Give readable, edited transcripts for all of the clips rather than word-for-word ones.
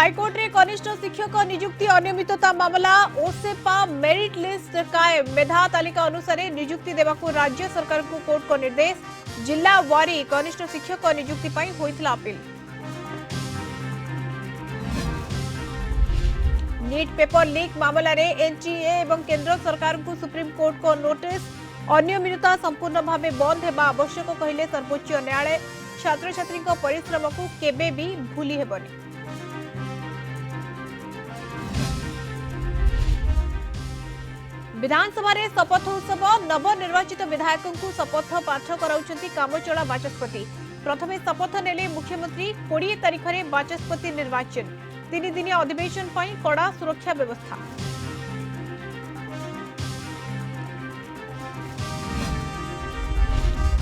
High court रे कनिष्ठ शिक्षक नियुक्ति अनियमितता मामला ओसेपा मेरिट लिस्ट कायम मेधा तालिका अनुसार नियुक्ति देवाकू राज्य सरकार को कोर्ट को निर्देश जिला वारी कनिष्ठ शिक्षक नियुक्ति पई होइतला अपील। नीट पेपर लीक मामला रे एनटीए एवं केंद्र सरकार को सुप्रीम कोर्ट को नोटिस अनियमितता संपूर्ण भाव बंद हेबा आवश्यक कहले सर्वोच्च न्यायालय छात्र छात्री परिश्रम को केबे भी भूली हेबनी। विधानसभा रे शपथ उत्सव नवनिर्वाचित विधायकों को शपथ पाठ कराउछंती कामचला बाचस्पति। प्रथमे शपथ नेले मुख्यमंत्री 20 तारिख रे बाचस्पति निर्वाचन 3 दिन अधिवेशन पई कड़ा सुरक्षा व्यवस्था।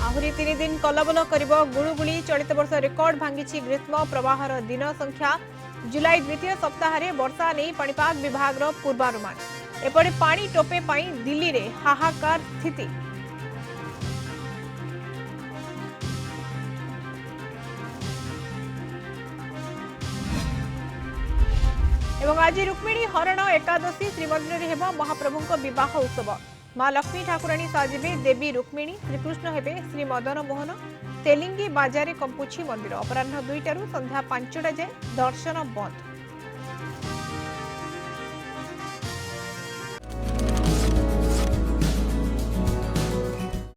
आहुरी 3 दिन कलबल करिबो गुळुगुळी चलित वर्ष रेकर्ड भांगिछि ग्रीष्म प्रवाहर दिन संख्या जुलाई द्वितीय सप्ताह रे वर्षा नै पाणीपाग विभाग रो पूर्वानुमान। एपटे पानी टोपे पाई दिल्ली रे हाहाकार स्थिति। एवं आज रुक्मिणी हरण एकादशी श्रीमंदिर रे हेबा महाप्रभुंक विवाह उत्सव। मां लक्ष्मी ठाकुराणी साजिबे देवी रुक्मिणी श्रीकृष्ण हेबे श्री मदन मोहन। तेलिंगी बाजारे कंपुछि मंदिर। अपराह्न 2 संध्या 5टा जाए दर्शन बंद।